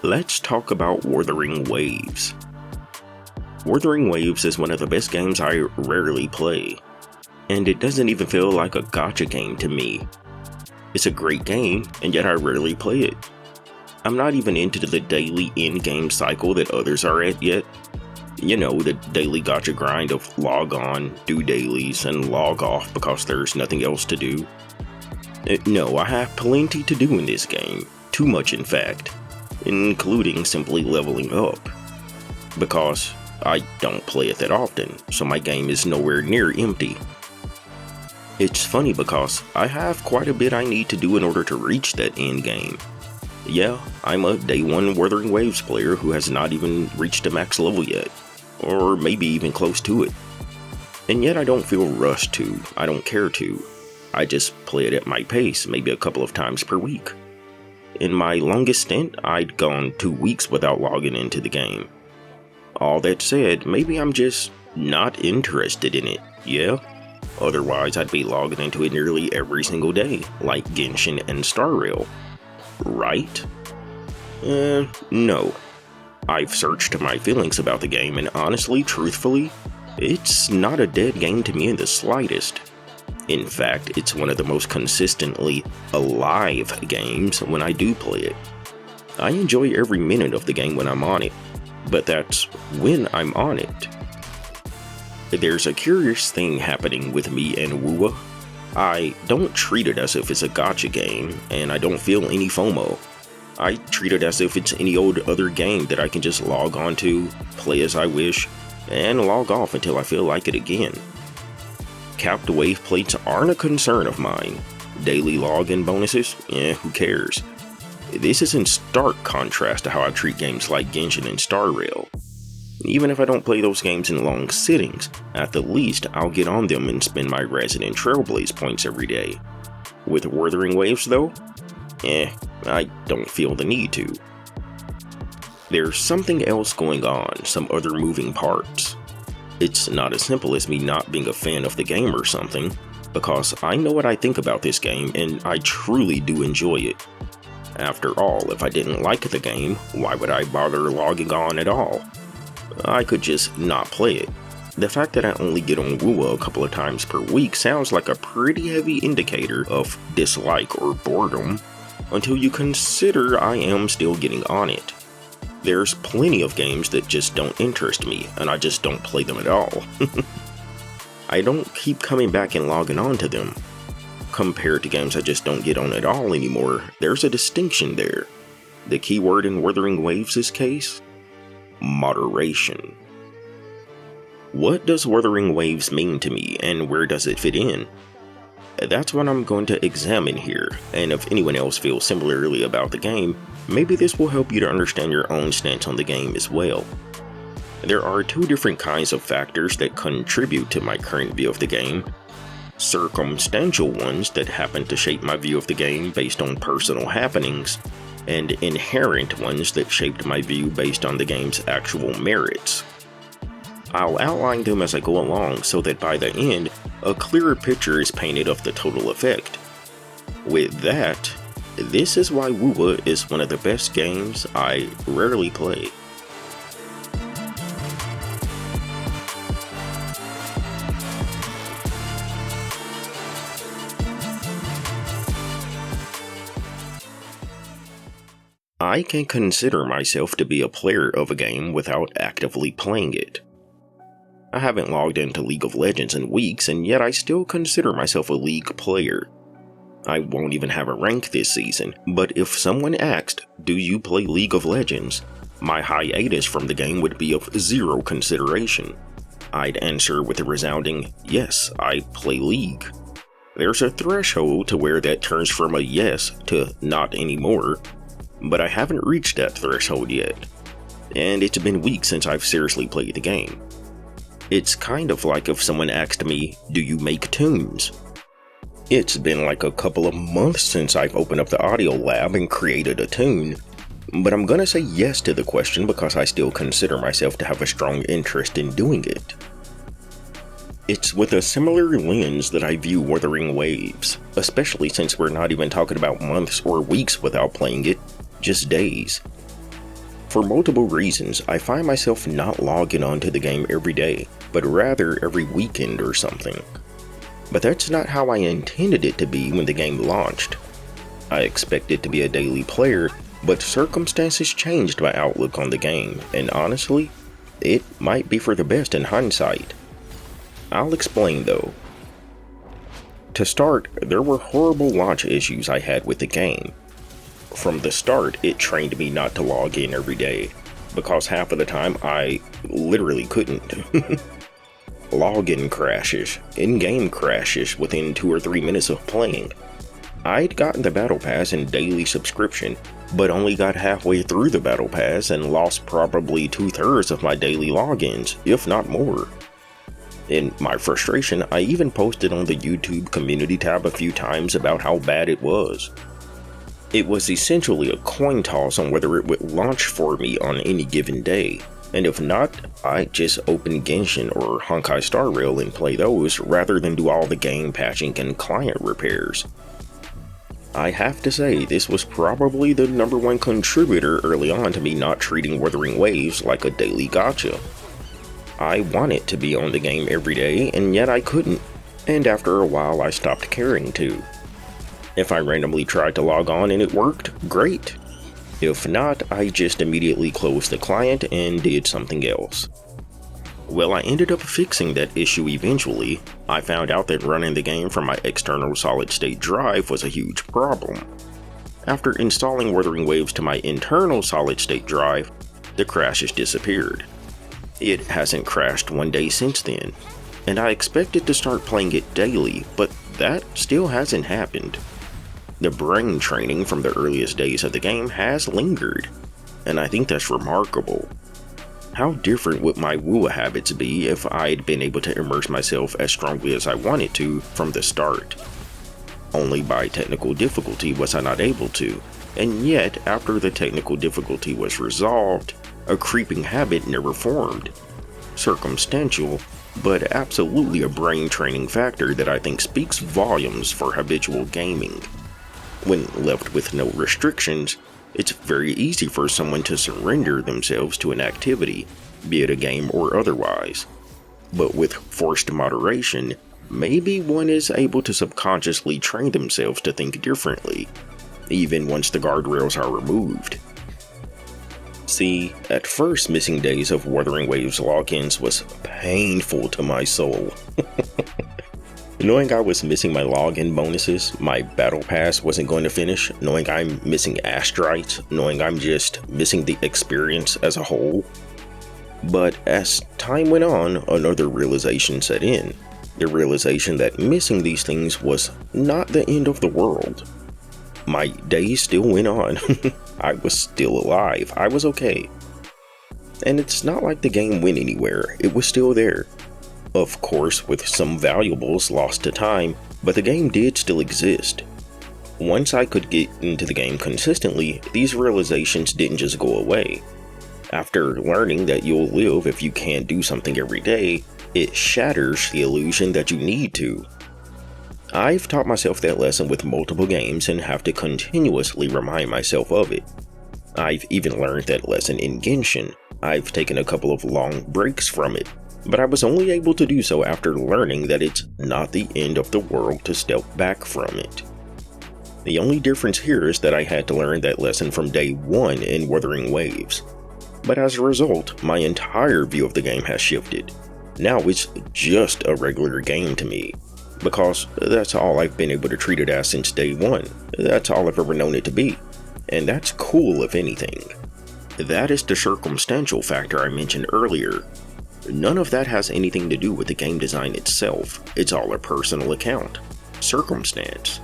Let's talk about Wuthering Waves. Wuthering Waves is one of the best games I rarely play, and it doesn't even feel like a gacha game to me. It's a great game, and yet I rarely play it. I'm not even into the daily in-game cycle that others are at yet. You know, the daily gacha grind of log on, do dailies, and log off because there's nothing else to do. No, I have plenty to do in this game, too much in fact, including simply leveling up. Because I don't play it that often, so my game is nowhere near empty. It's funny because I have quite a bit I need to do in order to reach that end game. Yeah, I'm a day one Wuthering Waves player who has not even reached a max level yet, or maybe even close to it. And yet I don't feel rushed to, I don't care to. I just play it at my pace, maybe a couple of times per week. In my longest stint, I'd gone 2 weeks without logging into the game. All that said, maybe I'm just not interested in it, yeah? Otherwise, I'd be logging into it nearly every single day, like Genshin and Star Rail. Right? No. I've searched my feelings about the game, and honestly, truthfully, it's not a dead game to me in the slightest. In fact, it's one of the most consistently alive games when I do play it. I enjoy every minute of the game when I'm on it, but that's when I'm on it. There's a curious thing happening with me and WuWa. I don't treat it as if it's a gacha game, and I don't feel any FOMO. I treat it as if it's any old other game that I can just log on to, play as I wish, and log off until I feel like it again. Capped wave plates aren't a concern of mine. Daily login bonuses? Who cares? This is in stark contrast to how I treat games like Genshin and Star Rail. Even if I don't play those games in long sittings, at the least I'll get on them and spend my resident Trailblaze points every day. With Wuthering Waves though? I don't feel the need to. There's something else going on, some other moving parts. It's not as simple as me not being a fan of the game or something, because I know what I think about this game and I truly do enjoy it. After all, if I didn't like the game, why would I bother logging on at all? I could just not play it. The fact that I only get on WuWa a couple of times per week sounds like a pretty heavy indicator of dislike or boredom, until you consider I am still getting on it. There's plenty of games that just don't interest me, and I just don't play them at all. I don't keep coming back and logging on to them. Compared to games I just don't get on at all anymore, there's a distinction there. The keyword in Wuthering Waves' case? Moderation. What does Wuthering Waves mean to me, and where does it fit in? That's what I'm going to examine here, and if anyone else feels similarly about the game, maybe this will help you to understand your own stance on the game as well. There are 2 different kinds of factors that contribute to my current view of the game. Circumstantial ones that happen to shape my view of the game based on personal happenings, and inherent ones that shaped my view based on the game's actual merits. I'll outline them as I go along so that by the end, a clearer picture is painted of the total effect. With that, this is why WuWa is one of the best games I rarely play. I can consider myself to be a player of a game without actively playing it. I haven't logged into League of Legends in weeks, and yet I still consider myself a League player. I won't even have a rank this season, but if someone asked, "Do you play League of Legends?" my hiatus from the game would be of zero consideration. I'd answer with a resounding, "Yes, I play League." There's a threshold to where that turns from a yes to not anymore, but I haven't reached that threshold yet, and it's been weeks since I've seriously played the game. It's kind of like if someone asked me, "Do you make tunes?" It's been like a couple of months since I've opened up the audio lab and created a tune, but I'm gonna say yes to the question because I still consider myself to have a strong interest in doing it. It's with a similar lens that I view Wuthering Waves, especially since we're not even talking about months or weeks without playing it, just days. For multiple reasons, I find myself not logging onto the game every day, but rather every weekend or something. But that's not how I intended it to be when the game launched. I expected to be a daily player, but circumstances changed my outlook on the game, and honestly, it might be for the best in hindsight. I'll explain though. To start, there were horrible launch issues I had with the game. From the start, it trained me not to log in every day, because half of the time I literally couldn't. Login crashes, in-game crashes within 2 or 3 minutes of playing. I'd gotten the Battle Pass and daily subscription, but only got halfway through the Battle Pass and lost probably 2/3 of my daily logins, if not more. In my frustration, I even posted on the YouTube community tab a few times about how bad it was. It was essentially a coin toss on whether it would launch for me on any given day, and if not, I'd just open Genshin or Honkai Star Rail and play those rather than do all the game patching and client repairs. I have to say, this was probably the #1 contributor early on to me not treating Wuthering Waves like a daily gacha. I wanted to be on the game every day, and yet I couldn't, and after a while I stopped caring to. If I randomly tried to log on and it worked, great. If not, I just immediately closed the client and did something else. Well, I ended up fixing that issue eventually. I found out that running the game from my external solid-state drive was a huge problem. After installing Wuthering Waves to my internal solid-state drive, the crashes disappeared. It hasn't crashed one day since then, and I expected to start playing it daily, but that still hasn't happened. The brain training from the earliest days of the game has lingered, and I think that's remarkable. How different would my WuWa habits be if I'd been able to immerse myself as strongly as I wanted to from the start? Only by technical difficulty was I not able to, and yet after the technical difficulty was resolved, a creeping habit never formed. Circumstantial, but absolutely a brain training factor that I think speaks volumes for habitual gaming. When left with no restrictions, it's very easy for someone to surrender themselves to an activity, be it a game or otherwise. But with forced moderation, maybe one is able to subconsciously train themselves to think differently, even once the guardrails are removed. See, at first missing days of Wuthering Waves logins was painful to my soul. Knowing I was missing my login bonuses, my battle pass wasn't going to finish, knowing I'm missing astrites, knowing I'm just missing the experience as a whole. But as time went on, another realization set in. The realization that missing these things was not the end of the world. My days still went on. I was still alive. I was okay. And it's not like the game went anywhere. It was still there. Of course, with some valuables lost to time, but the game did still exist. Once I could get into the game consistently, these realizations didn't just go away. After learning that you'll live if you can't do something every day, it shatters the illusion that you need to. I've taught myself that lesson with multiple games and have to continuously remind myself of it. I've even learned that lesson in Genshin. I've taken a couple of long breaks from it, but I was only able to do so after learning that it's not the end of the world to step back from it. The only difference here is that I had to learn that lesson from day one in Wuthering Waves. But as a result, my entire view of the game has shifted. Now it's just a regular game to me, because that's all I've been able to treat it as since day one. That's all I've ever known it to be. And that's cool if anything. That is the circumstantial factor I mentioned earlier. None of that has anything to do with the game design itself. It's all a personal account. Circumstance.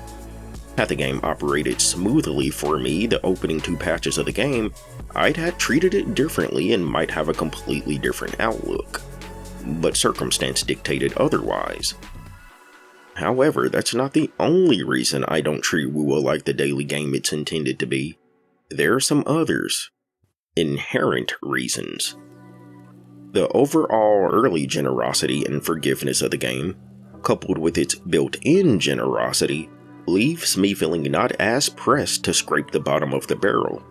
Had the game operated smoothly for me the opening 2 patches of the game, I'd have treated it differently and might have a completely different outlook. But circumstance dictated otherwise. However, that's not the only reason I don't treat WuWa like the daily game it's intended to be. There are some others. Inherent reasons. The overall early generosity and forgiveness of the game, coupled with its built-in generosity, leaves me feeling not as pressed to scrape the bottom of the barrel.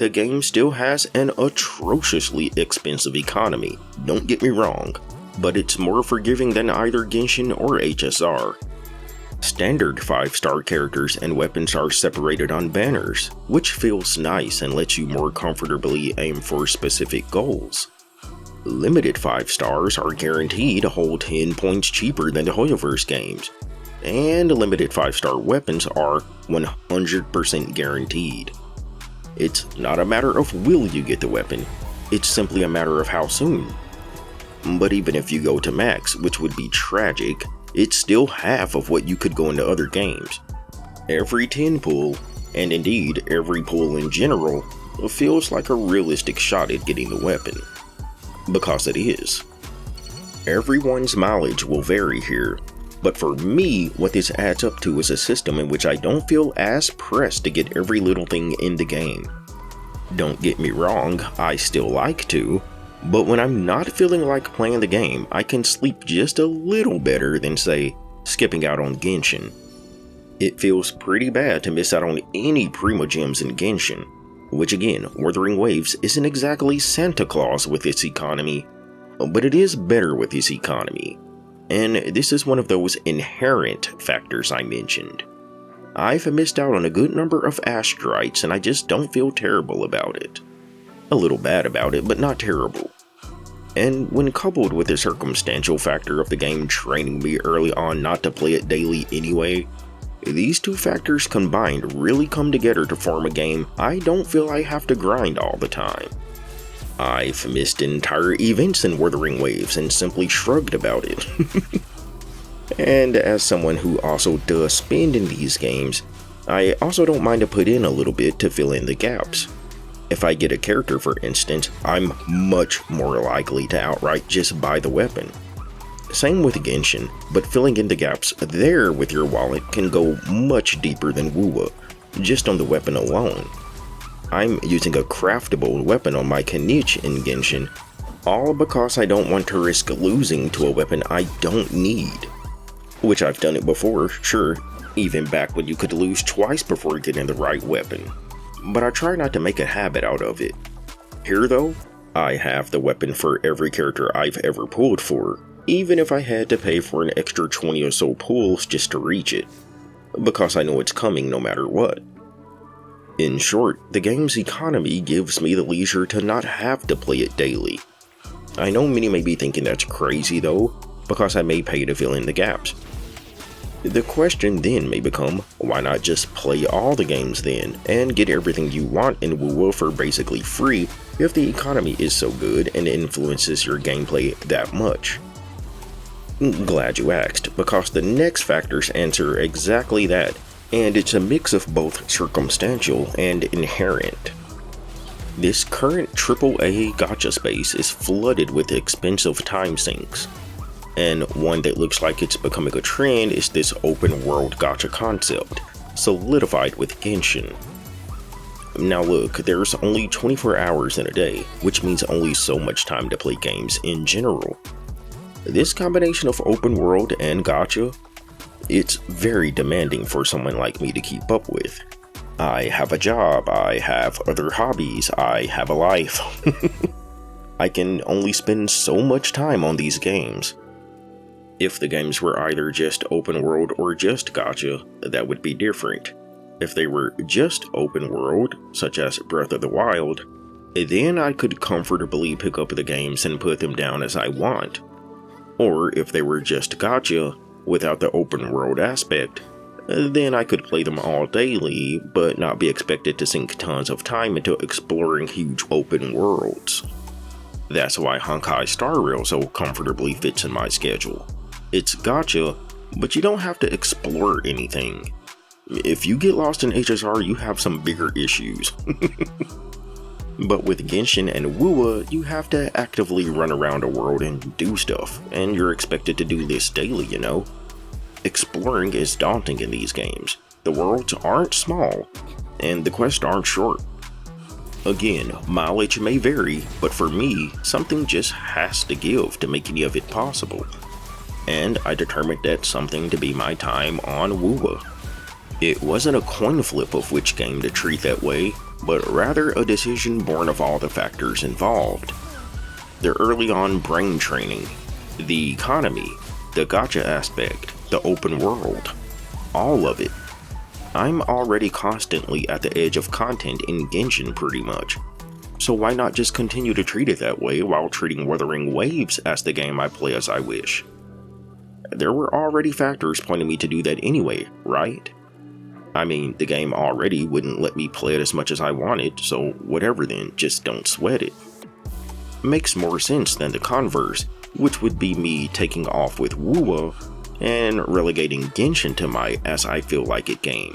the game still has an atrociously expensive economy, don't get me wrong, but it's more forgiving than either Genshin or HSR. Standard 5-star characters and weapons are separated on banners, which feels nice and lets you more comfortably aim for specific goals. Limited 5 stars are guaranteed to hold 10 points cheaper than the Hoyoverse games, and limited 5-star weapons are 100% guaranteed. It's not a matter of will you get the weapon, it's simply a matter of how soon. But even if you go to max, which would be tragic, it's still half of what you could go into other games. Every 10 pull, and indeed every pull in general, feels like a realistic shot at getting the weapon. Because it is. Everyone's mileage will vary here, but for me, what this adds up to is a system in which I don't feel as pressed to get every little thing in the game. Don't get me wrong, I still like to, but when I'm not feeling like playing the game, I can sleep just a little better than, say, skipping out on Genshin. It feels pretty bad to miss out on any Primo Gems in Genshin, which again, Wuthering Waves isn't exactly Santa Claus with its economy, but it is better with its economy. And this is one of those inherent factors I mentioned. I've missed out on a good number of asteroids and I just don't feel terrible about it. A little bad about it, but not terrible. And when coupled with the circumstantial factor of the game training me early on not to play it daily anyway, these two factors combined really come together to form a game I don't feel I have to grind all the time. I've missed entire events in Wuthering Waves and simply shrugged about it. And as someone who also does spend in these games, I also don't mind to put in a little bit to fill in the gaps. If I get a character, for instance, I'm much more likely to outright just buy the weapon. Same with Genshin, but filling in the gaps there with your wallet can go much deeper than WuWa, just on the weapon alone. I'm using a craftable weapon on my Kenichi in Genshin, all because I don't want to risk losing to a weapon I don't need. Which I've done it before, sure, even back when you could lose twice before getting the right weapon. But I try not to make a habit out of it. Here though, I have the weapon for every character I've ever pulled for, even if I had to pay for an extra 20 or so pulls just to reach it, because I know it's coming no matter what. In short, the game's economy gives me the leisure to not have to play it daily. I know many may be thinking that's crazy though, because I may pay to fill in the gaps. The question then may become, why not just play all the games then, and get everything you want in WuWa for basically free if the economy is so good and influences your gameplay that much? Glad you asked, because the next factors answer exactly that, and it's a mix of both circumstantial and inherent. This current AAA gacha space is flooded with expensive time sinks. And one that looks like it's becoming a trend is this open world gacha concept, solidified with Genshin. Now look, there's only 24 hours in a day, which means only so much time to play games in general. This combination of open world and gacha, it's very demanding for someone like me to keep up with. I have a job, I have other hobbies, I have a life. I can only spend so much time on these games. If the games were either just open world or just gacha, that would be different. If they were just open world, such as Breath of the Wild, then I could comfortably pick up the games and put them down as I want. Or if they were just gacha, without the open world aspect, then I could play them all daily, but not be expected to sink tons of time into exploring huge open worlds. That's why Honkai Star Rail so comfortably fits in my schedule. It's gacha, but you don't have to explore anything. If you get lost in HSR, you have some bigger issues. But with Genshin and WuWa, you have to actively run around a world and do stuff, and you're expected to do this daily, you know? Exploring is daunting in these games. The worlds aren't small, and the quests aren't short. Again, mileage may vary, but for me, something just has to give to make any of it possible. And I determined that something to be my time on WuWa. It wasn't a coin flip of which game to treat that way, but rather a decision born of all the factors involved. The early on brain training, the economy, the gacha aspect, the open world, all of it. I'm already constantly at the edge of content in Genshin pretty much, so why not just continue to treat it that way while treating Wuthering Waves as the game I play as I wish? There were already factors pointing me to do that anyway, right? I mean, the game already wouldn't let me play it as much as I wanted, so whatever then, just don't sweat it. Makes more sense than the converse, which would be me taking off with WuWa and relegating Genshin to my as I feel like it game.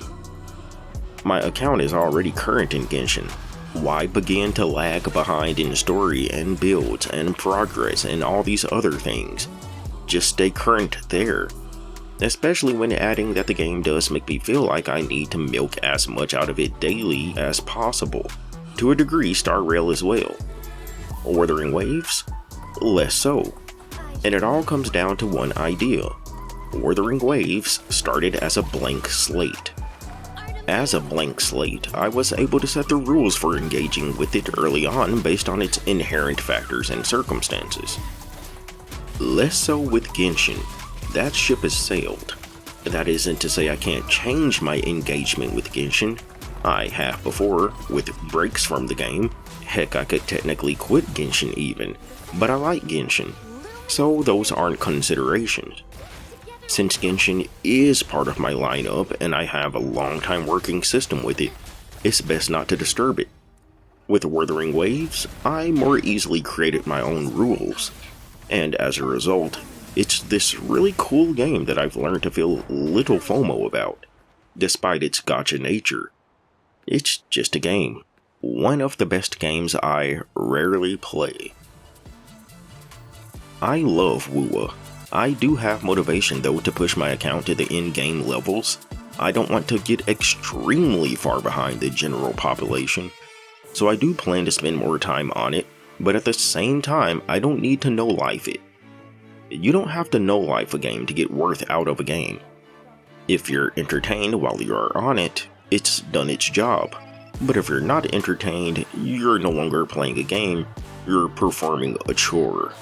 My account is already current in Genshin. Why begin to lag behind in story and builds and progress and all these other things? Just stay current there. Especially when adding that the game does make me feel like I need to milk as much out of it daily as possible. To a degree, Star Rail as well. Wuthering Waves? Less so. And it all comes down to one idea. Wuthering Waves started as a blank slate. As a blank slate, I was able to set the rules for engaging with it early on based on its inherent factors and circumstances. Less so with Genshin. That ship has sailed. That isn't to say I can't change my engagement with Genshin. I have before, with breaks from the game. Heck, I could technically quit Genshin even, but I like Genshin, so those aren't considerations. Since Genshin is part of my lineup and I have a long time working system with it, it's best not to disturb it. With Wuthering Waves, I more easily created my own rules, and as a result, it's this really cool game that I've learned to feel little FOMO about, despite its gacha nature. It's just a game. One of the best games I rarely play. I love WuWa. I do have motivation though to push my account to the in-game levels. I don't want to get extremely far behind the general population, so I do plan to spend more time on it, but at the same time I don't need to no-life it. You don't have to no-life a game to get worth out of a game. If you're entertained while you're on it, it's done its job. But if you're not entertained, you're no longer playing a game, you're performing a chore.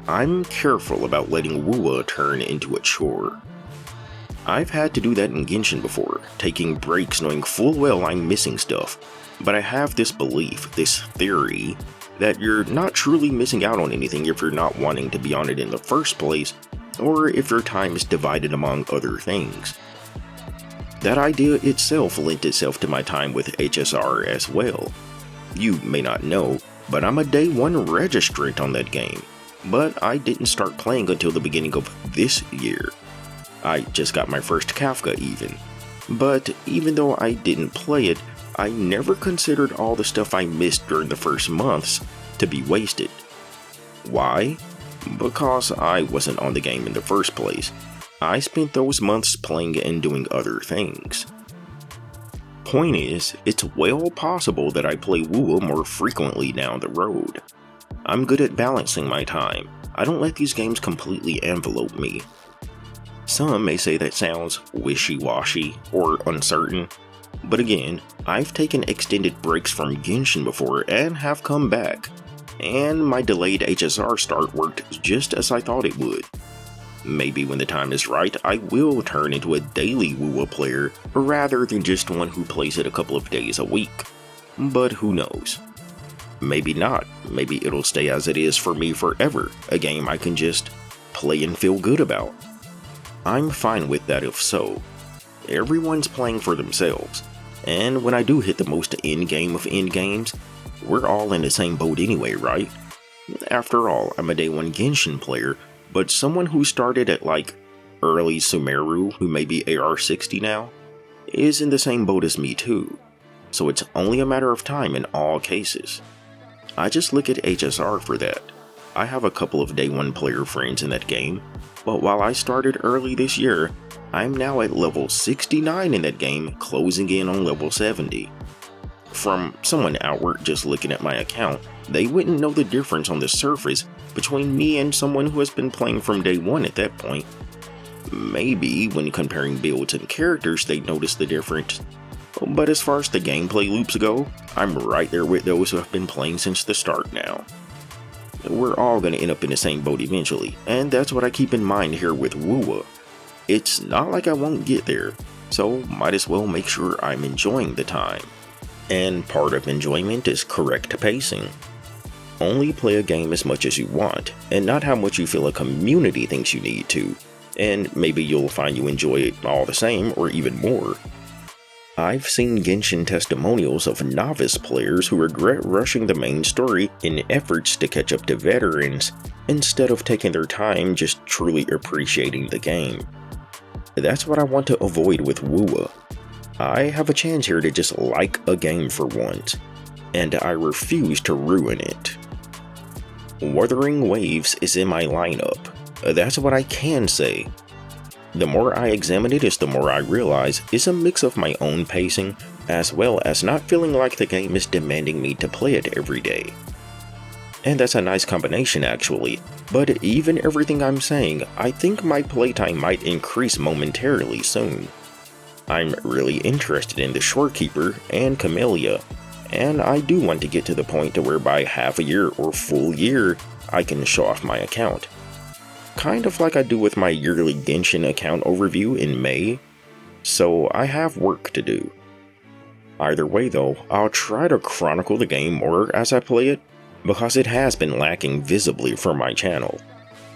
I'm careful about letting WuWa turn into a chore. I've had to do that in Genshin before, taking breaks knowing full well I'm missing stuff, but I have this belief, this theory, that you're not truly missing out on anything if you're not wanting to be on it in the first place, or if your time is divided among other things. That idea itself lent itself to my time with HSR as well. You may not know, but I'm a day one registrant on that game, but I didn't start playing until the beginning of this year. I just got my first Kafka even. But even though I didn't play it, I never considered all the stuff I missed during the first months to be wasted. Why? Because I wasn't on the game in the first place. I spent those months playing and doing other things. Point is, it's well possible that I play WuWa more frequently down the road. I'm good at balancing my time. I don't let these games completely envelope me. Some may say that sounds wishy-washy or uncertain, but again, I've taken extended breaks from Genshin before and have come back, and my delayed HSR start worked just as I thought it would. Maybe when the time is right, I will turn into a daily WuWa player rather than just one who plays it a couple of days a week. But who knows? Maybe not. Maybe it'll stay as it is for me forever, a game I can just play and feel good about. I'm fine with that if so. Everyone's playing for themselves, and when I do hit the most endgame of endgames, we're all in the same boat anyway, right? After all, I'm a day one Genshin player, but someone who started at like early Sumeru, who may be AR60 now, is in the same boat as me too, so it's only a matter of time in all cases. I just look at HSR for that. I have a couple of day one player friends in that game, but while I started early this year, I'm now at level 69 in that game, closing in on level 70. From someone outward just looking at my account, they wouldn't know the difference on the surface between me and someone who has been playing from day one at that point. Maybe when comparing builds and characters they'd notice the difference, But as far as the gameplay loops go, I'm right there with those who have been playing since the start now. We're all going to end up in the same boat eventually, and that's what I keep in mind here with WuWa. It's not like I won't get there, so might as well make sure I'm enjoying the time. And part of enjoyment is correct pacing. Only play a game as much as you want, and not how much you feel a community thinks you need to, and maybe you'll find you enjoy it all the same or even more. I've seen Genshin testimonials of novice players who regret rushing the main story in efforts to catch up to veterans, instead of taking their time just truly appreciating the game. That's what I want to avoid with WuWa. I have a chance here to just like a game for once, and I refuse to ruin it. Wuthering Waves is in my lineup. That's what I can say. The more I examine it, the more I realize it's a mix of my own pacing, as well as not feeling like the game is demanding me to play it every day. And that's a nice combination actually, but even everything I'm saying, I think my playtime might increase momentarily soon. I'm really interested in the Shorekeeper and Camellia, and I do want to get to the point to where by half a year or full year, I can show off my account. Kind of like I do with my yearly Genshin account overview in May, so I have work to do. Either way though, I'll try to chronicle the game more as I play it, because it has been lacking visibly for my channel.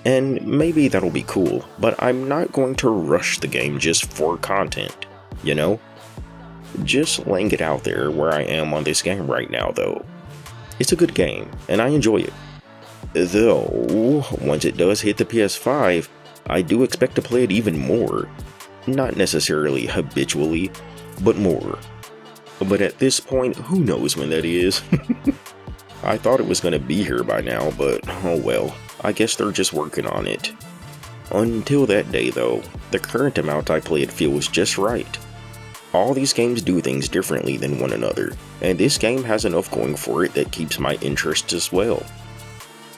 And maybe that'll be cool, but I'm not going to rush the game just for content, you know? Just laying it out there where I am on this game right now though. It's a good game, and I enjoy it. Though, once it does hit the PS5, I do expect to play it even more. Not necessarily habitually, but more. But at this point, who knows when that is? I thought it was going to be here by now, but oh well, I guess they're just working on it. Until that day though, the current amount I play it feels just right. All these games do things differently than one another, and this game has enough going for it that keeps my interest as well.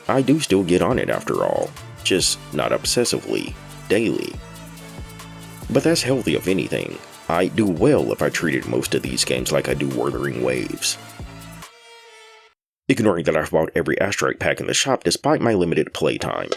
I do still get on it after all, just not obsessively, daily. But that's healthy if anything. I do well if I treated most of these games like I do Wuthering Waves. Ignoring that I've bought every Astrite pack in the shop despite my limited playtime.